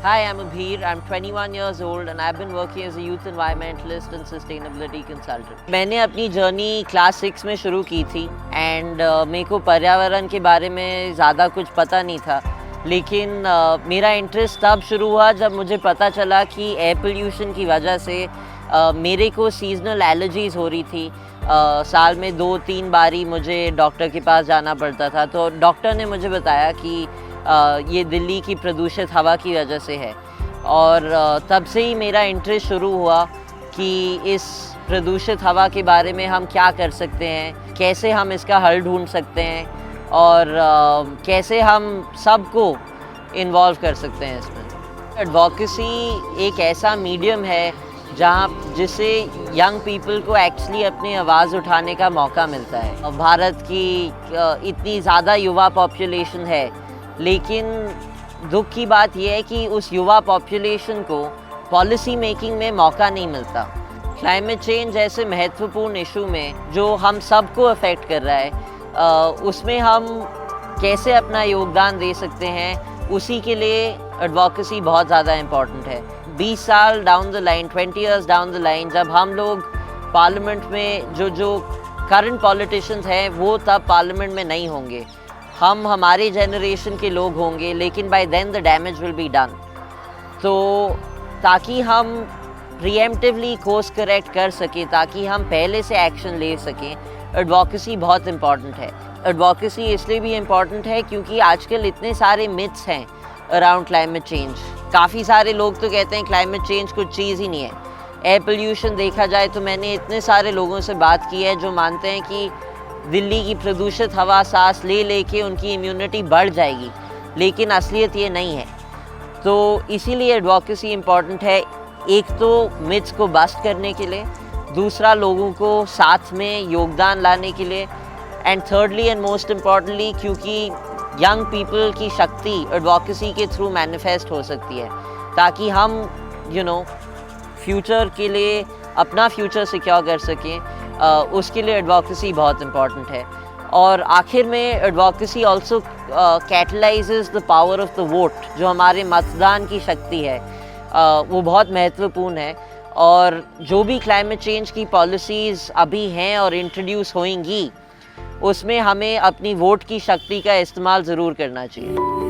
Hi, I'm Abhir. I'm 21 years old and I've been working as a youth environmentalist and sustainability consultant. मैंने अपनी journey class 6 में शुरू की थी and मेरे को पर्यावरण के बारे में ज़्यादा कुछ पता नहीं था, लेकिन मेरा इंटरेस्ट तब शुरू हुआ जब मुझे पता चला कि एयर पोल्यूशन की वजह से मेरे को सीजनल एलर्जीज़ हो रही थी। साल में 2-3 बारी मुझे डॉक्टर के पास जाना पड़ता था, तो डॉक्टर ने मुझे बताया कि ये दिल्ली की प्रदूषित हवा की वजह से है। और तब से ही मेरा इंटरेस्ट शुरू हुआ कि इस प्रदूषित हवा के बारे में हम क्या कर सकते हैं, कैसे हम इसका हल ढूंढ सकते हैं और कैसे हम सबको इन्वॉल्व कर सकते हैं इसमें। एडवोकेसी एक ऐसा मीडियम है जिससे यंग पीपल को एक्चुअली अपनी आवाज़ उठाने का मौका मिलता है। भारत की इतनी ज़्यादा युवा पॉपुलेशन है, लेकिन दुख की बात यह है कि उस युवा पॉपुलेशन को पॉलिसी मेकिंग में मौका नहीं मिलता। क्लाइमेट चेंज जैसे महत्वपूर्ण इशू में जो हम सबको अफेक्ट कर रहा है, उसमें हम कैसे अपना योगदान दे सकते हैं, उसी के लिए एडवोकेसी बहुत ज़्यादा इम्पॉर्टेंट है। 20 साल down the line, 20 years down the line, जब हम लोग पार्लियामेंट में जो करंट पॉलिटिशियंस हैं वो तब पार्लियामेंट में नहीं होंगे, हम हमारे जनरेशन के लोग होंगे, लेकिन by then the damage will be done. तो ताकि हम प्रीएम्प्टिवली कोर्स करेक्ट कर सकें, ताकि हम पहले से एक्शन ले सकें, एडवोकेसी बहुत इम्पॉर्टेंट है। एडवोकेसी इसलिए भी इम्पॉर्टेंट है क्योंकि आजकल इतने सारे मिथ्स हैं अराउंड क्लाइमेट चेंज। काफ़ी सारे लोग तो कहते हैं क्लाइमेट चेंज कुछ चीज़ ही नहीं है। एयर पोल्यूशन देखा जाए तो मैंने इतने सारे लोगों से बात की है जो मानते हैं कि दिल्ली की प्रदूषित हवा सांस ले लेके उनकी इम्यूनिटी बढ़ जाएगी, लेकिन असलियत ये नहीं है। तो इसीलिए एडवोकेसी इम्पॉर्टेंट है, एक तो मिथ्स को बस्ट करने के लिए, दूसरा लोगों को साथ में योगदान लाने के लिए, and thirdly and most importantly क्योंकि यंग पीपल की शक्ति एडवोकेसी के थ्रू मैनिफेस्ट हो सकती है, ताकि हम फ्यूचर के लिए अपना फ्यूचर सिक्योर कर सकें। उसके लिए एडवोकेसी बहुत इम्पॉर्टेंट है। और आखिर में advocacy also कैटलाइजेस the power of the vote, जो हमारे मतदान की शक्ति है वो बहुत महत्वपूर्ण है। और जो भी क्लाइमेट चेंज की पॉलिसीज़ अभी हैं और इंट्रोड्यूस होंगी, उसमें हमें अपनी वोट की शक्ति का इस्तेमाल ज़रूर करना चाहिए।